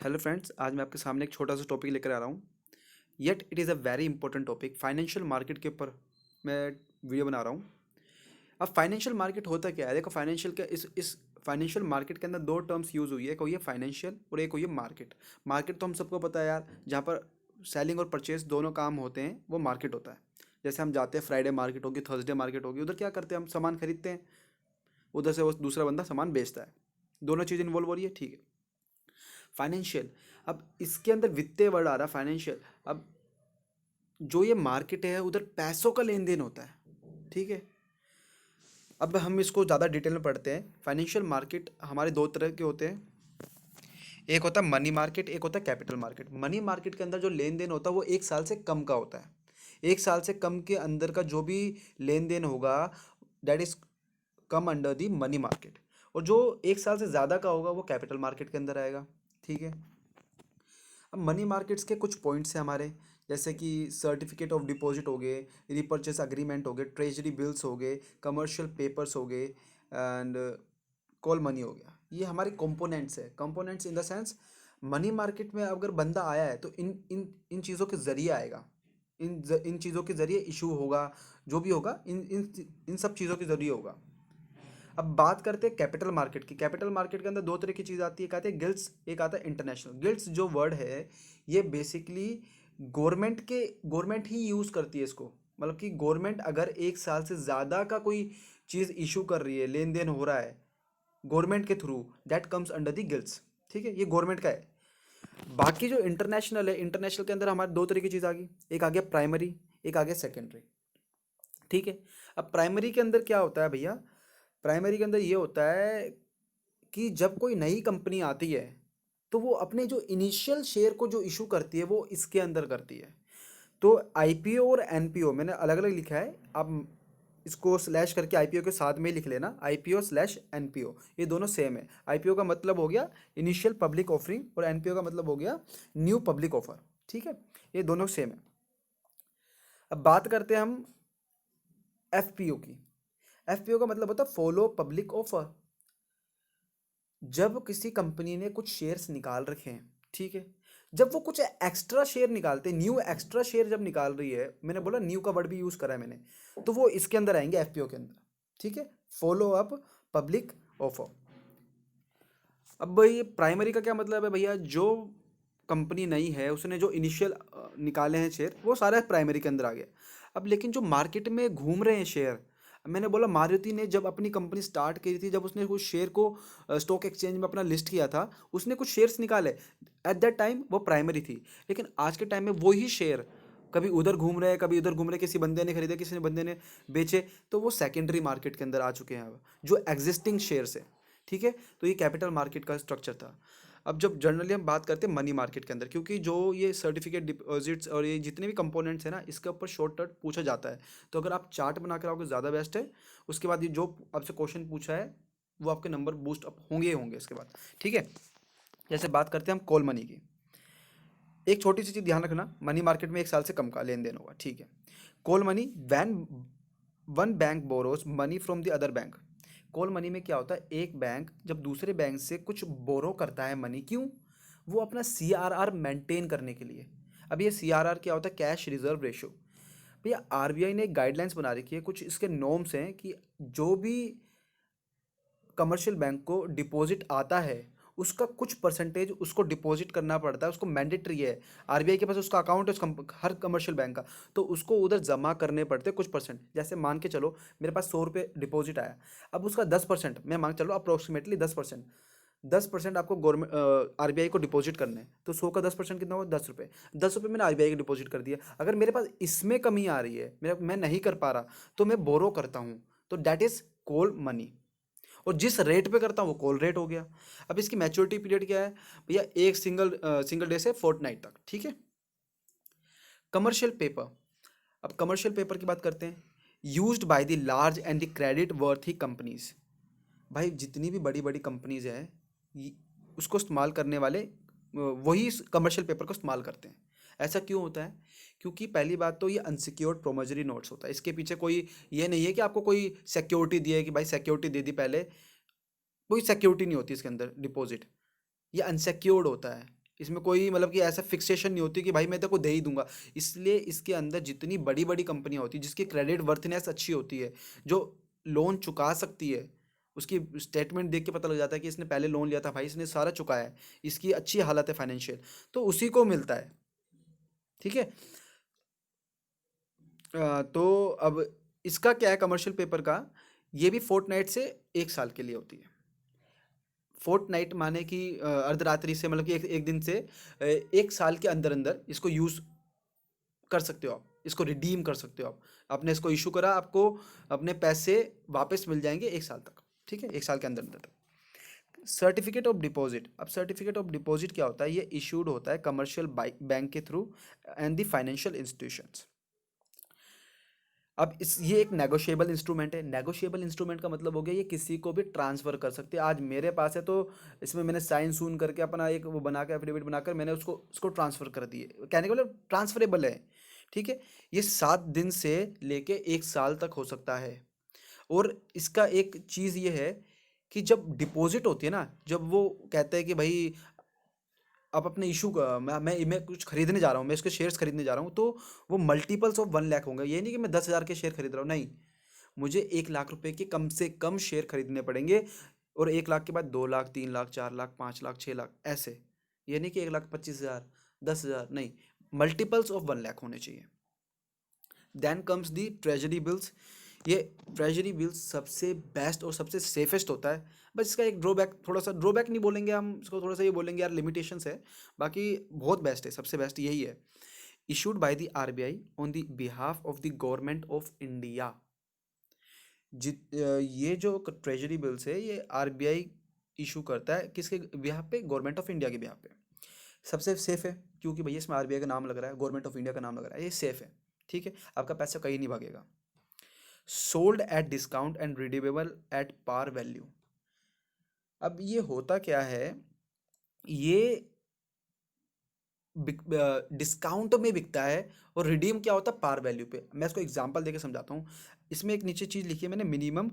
Hello friends, आज मैं आपके सामने एक छोटा सा टॉपिक लेकर आ रहा हूँ। Yet it is a very important topic. Financial market के ऊपर मैं वीडियो बना रहा हूँ। अब फाइनेंशियल मार्केट होता क्या है? देखो, फाइनेंशियल का इस फाइनेंशियल मार्केट के अंदर दो टर्म्स यूज़ हुई है। एक हुई है फाइनेंशियल और एक हुई है मार्केट। मार्केट तो हम सबको पता है यार, जहाँ पर सेलिंग और परचेज दोनों काम होते हैं वो मार्केट होता है। जैसे हम जाते हैं, फ्राइडे मार्केट होगी, थर्सडे मार्केट होगी, उधर क्या करते हैं? हम सामान खरीदते हैं, उधर से वो दूसरा बंदा सामान बेचता है। दोनों चीज़ इन्वॉल्व हो रही है, ठीक है। फाइनेंशियल, अब इसके अंदर वित्तीय वर्ड आ रहा है फाइनेंशियल। अब जो ये मार्केट है उधर पैसों का लेन देन होता है, ठीक है। अब हम इसको ज़्यादा डिटेल में पढ़ते हैं। फाइनेंशियल मार्केट हमारे दो तरह के होते हैं। एक होता है मनी मार्केट, एक होता है कैपिटल मार्केट। मनी मार्केट के अंदर जो लेन देन होता है वो एक साल से कम का होता है। एक साल से कम के अंदर का जो भी लेन देन होगा, that is come under the money market. और जो एक साल से ज़्यादा का होगा वो कैपिटल मार्केट के अंदर आएगा, ठीक है। अब मनी मार्केट्स के कुछ पॉइंट्स हैं हमारे, जैसे कि सर्टिफिकेट ऑफ डिपॉजिट हो गए, रिपर्चेस अग्रीमेंट हो गए, ट्रेजरी बिल्स हो गए, कमर्शियल पेपर्स हो गए, एंड कॉल मनी हो गया। ये हमारे कंपोनेंट्स है। Components in the sense, money market में अगर बंदा आया है तो इन इन इन चीज़ों के ज़रिए आएगा। इन चीज़ों के ज़रिए इशू होगा, जो भी होगा इन इन इन सब चीज़ों के ज़रिए होगा। अब बात करते हैं कैपिटल मार्केट की। कैपिटल मार्केट के अंदर दो तरह की चीज़ आती है, एक आती है गिल्ड्स, एक आता है इंटरनेशनल। गिल्ड्स जो वर्ड है, ये बेसिकली गवर्नमेंट ही यूज़ करती है इसको। मतलब कि गवर्नमेंट अगर एक साल से ज़्यादा का कोई चीज़ इशू कर रही है, लेन देन हो रहा है गवर्नमेंट के through, that comes under the guilds, ठीक है। ये गवर्नमेंट का है। बाकी जो इंटरनेशनल है, इंटरनेशनल के अंदर हमारे दो तरह की चीज़ आ गई, एक आ गया प्राइमरी, एक आ गया सेकेंडरी, ठीक है। अब प्राइमरी के अंदर क्या होता है भैया? प्राइमरी के अंदर ये होता है कि जब कोई नई कंपनी आती है तो वो अपने जो इनिशियल शेयर को जो इशू करती है वो इसके अंदर करती है। तो आईपीओ और एनपीओ मैंने अलग अलग लिखा है, आप इसको स्लैश करके आईपीओ के साथ में ही लिख लेना, आईपीओ स्लैश एनपीओ, ये दोनों सेम है। आईपीओ का मतलब हो गया इनिशियल पब्लिक ऑफरिंग और एनपीओ का मतलब हो गया न्यू पब्लिक ऑफर, ठीक है। ये दोनों सेम है। अब बात करते हैं हम एफपीओ की। एफपीओ का मतलब होता है फॉलो पब्लिक ऑफर। जब किसी कंपनी ने कुछ शेयर्स निकाल रखे हैं, ठीक है, जब वो कुछ एक्स्ट्रा शेयर निकालते हैं, न्यू एक्स्ट्रा शेयर जब निकाल रही है, मैंने बोला न्यू का वर्ड भी यूज करा है मैंने, तो वो इसके अंदर आएंगे एफपीओ के अंदर, ठीक है। Follow up public offer. अब भाई प्राइमरी का क्या मतलब है भैया? जो कंपनी नई है उसने जो इनिशियल निकाले हैं शेयर, वो सारा प्राइमरी के अंदर आ गया। अब लेकिन जो मार्केट में घूम रहे हैं शेयर, मैंने बोला मारुति ने जब अपनी कंपनी स्टार्ट की थी, जब उसने कुछ शेयर को स्टॉक एक्सचेंज में अपना लिस्ट किया था, उसने कुछ शेयर्स निकाले, एट दैट टाइम वो प्राइमरी थी। लेकिन आज के टाइम में वही शेयर कभी उधर घूम रहे हैं, कभी इधर घूम रहे हैं, किसी बंदे ने खरीदे, किसी ने बंदे ने बेचे, तो वो सेकेंडरी मार्केट के अंदर आ चुके हैं अब, जो एग्जिस्टिंग शेयर्स है, ठीक है। तो ये कैपिटल मार्केट का स्ट्रक्चर था। अब जब जनरली हम बात करते हैं मनी मार्केट के अंदर, क्योंकि जो ये सर्टिफिकेट डिपॉजिट्स और ये जितने भी कंपोनेंट्स हैं ना, इसके ऊपर शॉर्ट कट पूछा जाता है। तो अगर आप चार्ट बना कर आओगे ज़्यादा बेस्ट है। उसके बाद ये जो आपसे क्वेश्चन पूछा है वो आपके नंबर बूस्ट अप होंगे ही होंगे इसके बाद, ठीक है। जैसे बात करते हैं हम कॉल मनी की। एक छोटी सी चीज़ ध्यान रखना, मनी मार्केट में एक साल से कम का लेन देन होगा, ठीक है। Call money, van one bank borrows money from the other bank. Call money में क्या होता है? एक बैंक जब दूसरे बैंक से कुछ बोरो करता है मनी, क्यों? वो अपना सीआरआर मेंटेन करने के लिए। अब ये सीआरआर क्या होता है? Cash reserve ratio. भैया आरबीआई ने एक गाइडलाइंस बना रखी है, कुछ इसके नॉर्म्स हैं कि जो भी कमर्शियल बैंक को डिपॉजिट आता है उसका कुछ परसेंटेज उसको डिपॉजिट करना पड़ता है, उसको मैंडेटरी है। आरबीआई के पास उसका अकाउंट है हर कमर्शियल बैंक का, तो उसको उधर जमा करने पड़ते हैं कुछ परसेंट। जैसे मान के चलो मेरे पास 100 रुपये डिपॉजिट आया, अब उसका 10%, मैं मान के चलो अप्रोक्सीमेटली 10%, 10% आपको गवर्नमेंट आरबीआई को डिपॉजिट करना है, तो 100 का 10% कितना हुआ? 10 रुपये। 10 रुपये मैंने आरबीआई को डिपॉजिट कर दिया। अगर मेरे पास इसमें कमी आ रही है, मैं नहीं कर पा रहा, तो मैं बोरो करता हूँ, तो दैट इज कॉल मनी। और जिस रेट पे करता हूँ वो कॉल रेट हो गया। अब इसकी मैच्योरिटी पीरियड क्या है भैया? एक सिंगल डे से फोर्टनाइट तक, ठीक है। कमर्शियल पेपर, अब कमर्शियल पेपर की बात करते हैं। Used by the large and the credit worthy companies. भाई जितनी भी बड़ी बड़ी कंपनीज हैं, उसको इस्तेमाल करने वाले वही कमर्शियल पेपर को इस्तेमाल करते हैं। ऐसा क्यों होता है? क्योंकि पहली बात तो ये अनसिक्योर्ड प्रोमोजरी नोट्स होता है, इसके पीछे कोई ये नहीं है कि आपको कोई सिक्योरिटी दी है कि भाई सिक्योरिटी दे दी पहले, कोई सिक्योरिटी नहीं होती इसके अंदर डिपॉजिट, ये अनसिक्योर्ड होता है। इसमें कोई मतलब कि ऐसा फिक्सेशन नहीं होती कि भाई मैं तेरे को दे ही दूंगा। इसलिए इसके अंदर जितनी बड़ी बड़ी कंपनियां होती है जिसकी क्रेडिट वर्थनेस अच्छी होती है, जो लोन चुका सकती है, उसकी स्टेटमेंट देख के पता लग जाता है कि इसने पहले लोन लिया था भाई, इसने सारा चुकाया है, इसकी अच्छी हालत है फाइनेंशियल, तो उसी को मिलता है। ठीक है। तो अब इसका क्या है कमर्शियल पेपर का, ये भी फोर्टनाइट से 1 साल के लिए होती है। फोर्टनाइट माने कि अर्धरात्रि से मतलब कि एक दिन से 1 साल के अंदर अंदर इसको यूज़ कर सकते हो आप, इसको रिडीम कर सकते हो आप। आपने इसको इशू करा, आपको अपने पैसे वापस मिल जाएंगे 1 साल तक। ठीक है, 1 साल के अंदर अंदर। सर्टिफिकेट ऑफ डिपॉजिट, अब सर्टिफिकेट ऑफ डिपॉजिट क्या होता है, ये इशूड होता है कमर्शियल बैंक के through and the financial institutions. अब इस ये एक नेगोशिएबल इंस्ट्रूमेंट है। नेगोशिएबल इंस्ट्रूमेंट का मतलब हो गया ये किसी को भी ट्रांसफ़र कर सकते हैं। आज मेरे पास है तो इसमें मैंने साइन सून करके अपना एक वो बना के एफिडेविट बनाकर मैंने उसको ट्रांसफ़र कर दिए, कहने का मतलब ट्रांसफरेबल है। ठीक है। ये 7 दिन से लेके 1 साल तक हो सकता है। और इसका एक चीज़ ये है कि जब डिपॉजिट होती है ना, जब वो कहते हैं कि भाई आप अपने इशू का मैं कुछ खरीदने जा रहा हूँ, मैं इसके शेयर्स खरीदने जा रहा हूँ, तो वो मल्टीपल्स ऑफ 1 लाख होंगे। ये नहीं कि मैं 10,000 के शेयर खरीद रहा हूँ, नहीं, मुझे 1 लाख रुपए के कम से कम शेयर खरीदने पड़ेंगे। और 1 लाख के बाद 2 लाख, 3 लाख, 4 लाख, 5 लाख, 6 लाख, ऐसे। ये नहीं कि 1,25,000, 10,000, नहीं, मल्टीपल्स ऑफ 1 लाख होने चाहिए। Then comes the treasury bills. ये ट्रेजरी बिल्स सबसे बेस्ट और सबसे सेफेस्ट होता है। बस इसका एक ड्रॉबैक, थोड़ा सा ड्रॉबैक नहीं बोलेंगे हम इसको, थोड़ा सा ये बोलेंगे यार लिमिटेशंस है, बाकी बहुत बेस्ट है, सबसे बेस्ट यही है। Issued by the RBI on the behalf of the government of India. ये जो ट्रेजरी बिल्स है ये आरबीआई इशू करता है किसके बिहाफ पे, गवर्नमेंट ऑफ इंडिया के बिहाफ पे। सबसे सेफ है क्योंकि भैया इसमें आरबीआई का नाम लग रहा है, गवर्नमेंट ऑफ इंडिया का नाम लग रहा है, ये सेफ है। ठीक है, आपका पैसा कहीं नहीं भागेगा। Sold at discount and redeemable at par value. अब ये होता क्या है, ये डिस्काउंट में बिकता है और रिडीम क्या होता है, पार वैल्यू पे। मैं इसको एग्जांपल देके समझाता हूँ। इसमें एक नीचे चीज़ लिखी है मैंने, मिनिमम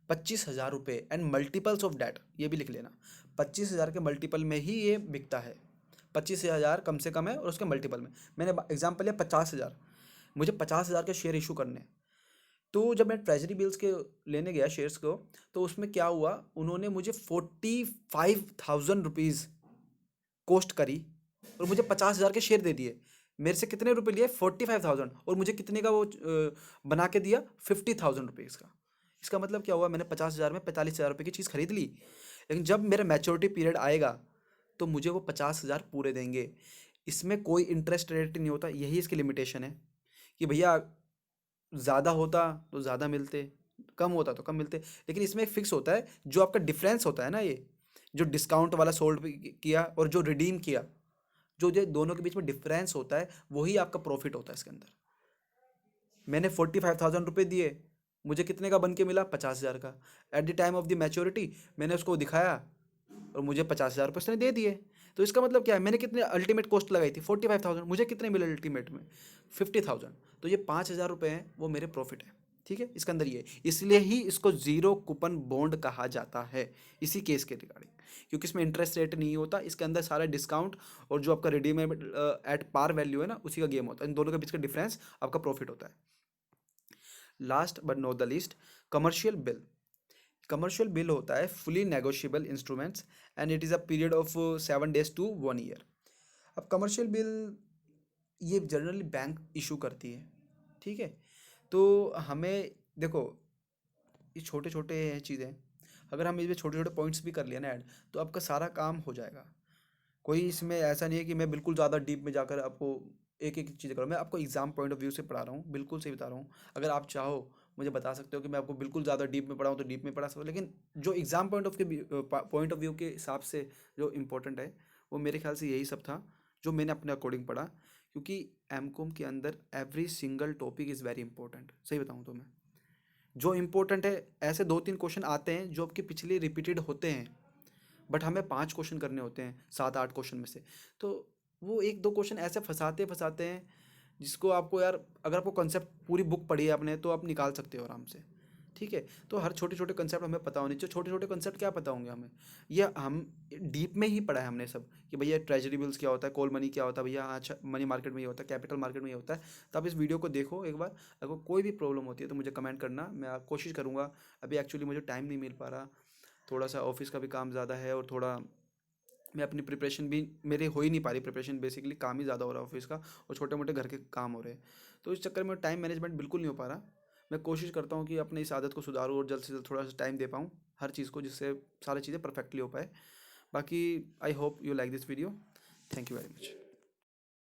25,000 रुपये एंड मल्टीपल्स ऑफ डैट, ये भी लिख लेना। 25,000 के मल्टीपल में ही ये बिकता है। 25,000 कम से कम है और उसके मल्टीपल में। मैंने एग्जाम्पल लिया 50,000, मुझे 50,000 के शेयर इशू करने हैं। तो जब मैं ट्रेजरी बिल्स के लेने गया शेयर्स को, तो उसमें क्या हुआ, उन्होंने मुझे 45,000 रुपीज़ कॉस्ट करी और मुझे 50,000 के शेयर दे दिए। मेरे से कितने रुपए लिए, 45,000, और मुझे कितने का वो बना के दिया, 50,000 रुपीज़ का। इसका मतलब क्या हुआ, मैंने 50,000 में 45,000 रुपये की चीज़ खरीद ली, लेकिन जब मेरा मैच्योरिटी पीरियड आएगा तो मुझे वो 50,000 पूरे देंगे। इसमें कोई इंटरेस्ट रेट नहीं होता, यही इसकी लिमिटेशन है कि भैया ज़्यादा होता तो ज़्यादा मिलते, कम होता तो कम मिलते, लेकिन इसमें एक फिक्स होता है जो आपका डिफरेंस होता है ना, ये जो डिस्काउंट वाला सोल्ड किया और जो रिडीम किया, जो जो दोनों के बीच में डिफरेंस होता है वही आपका प्रॉफिट होता है इसके अंदर। मैंने 45,000 रुपये दिए, मुझे कितने का बन के मिला, 50,000 का। At the time of the maturity मैंने उसको दिखाया और मुझे 50,000 रुपये उसने दे दिए। तो इसका मतलब क्या है, मैंने कितने अल्टीमेट कॉस्ट लगाई थी 45,000, मुझे कितने मिले अल्टीमेट में 50,000। तो ये 5,000 रुपये हैं वो मेरे प्रॉफिट है। ठीक है, इसके अंदर ये, इसलिए ही इसको जीरो कूपन बॉन्ड कहा जाता है इसी केस के रिगार्डिंग, क्योंकि इसमें इंटरेस्ट रेट नहीं होता, इसके अंदर सारा डिस्काउंट और जो आपका रिडीमेबल एट पार वैल्यू है ना, उसी का गेम होता है, इन दोनों के बीच का डिफरेंस आपका प्रॉफिट होता है। Last but not the least, commercial bill. Commercial bill होता है fully negotiable instruments and it is a period of 7 days to 1 year। अब कमर्शियल बिल ये जनरली बैंक इशू करती है। ठीक है, तो हमें देखो, ये छोटे छोटे चीज़ें, अगर हम इसमें छोटे छोटे पॉइंट्स भी कर लिया ना ऐड, तो आपका सारा काम हो जाएगा। कोई इसमें ऐसा नहीं है कि मैं बिल्कुल ज़्यादा डीप में जाकर आपको एक एक चीज़ करूँ। मैं आपको एग्जाम पॉइंट ऑफ व्यू से पढ़ा रहा हूँ, बिल्कुल सही बता रहा हूँ। अगर आप चाहो मुझे बता सकते हो कि मैं आपको बिल्कुल ज़्यादा डीप में पढ़ाऊँ तो डीप में पढ़ा सकूँ, लेकिन जो एग्जाम पॉइंट ऑफ व्यू के हिसाब से जो इम्पोर्टेंट है, वो मेरे ख्याल से यही सब था जो मैंने अपने अकॉर्डिंग पढ़ा। क्योंकि एमकॉम के अंदर every single topic is very important, सही बताऊँ तो मैं, जो इम्पोर्टेंट है, ऐसे 2-3 क्वेश्चन आते हैं जो आपके पिछले रिपीटेड होते हैं, बट हमें 5 क्वेश्चन करने होते हैं 7-8 क्वेश्चन में से। तो वो 1-2 क्वेश्चन ऐसे फंसाते फंसाते हैं जिसको आपको यार, अगर आपको कॉन्सेप्ट पूरी बुक पढ़ी है आपने तो आप निकाल सकते हो आराम से। ठीक है। तो हर छोटे छोटे कंसेप्ट हमें पता होने चाहिए। छोटे छोटे कंसेप्ट क्या पता होंगे हमें, ये हम डीप में ही पढ़ा है हमने सब, कि भैया ट्रेजरी बिल्स क्या होता है, कॉल मनी क्या होता है, भैया अच्छा मनी मार्केट में ये होता है, कैपिटल मार्केट में ये होता है। तो आप इस वीडियो को देखो एक बार। अगर कोई भी प्रॉब्लम होती है तो मुझे कमेंट करना, मैं कोशिश करूँगा। अभी एक्चुअली मुझे टाइम नहीं मिल पा रहा, थोड़ा सा ऑफिस का भी काम ज़्यादा है, और थोड़ा मैं अपनी प्रिपरेशन भी मेरे हो ही नहीं पा रही। प्रिपरेशन बेसिकली काम ही ज़्यादा हो रहा है ऑफिस का, और छोटे मोटे घर के काम हो रहे हैं। तो इस चक्कर में टाइम मैनेजमेंट बिल्कुल नहीं हो पा रहा। मैं कोशिश करता हूँ कि अपने इस आदत को सुधारूँ और जल्द से जल्द थोड़ा सा टाइम दे पाऊँ हर चीज़ को, जिससे सारी चीज़ें परफेक्टली हो पाए। बाकी I hope you like this video. Thank you very much.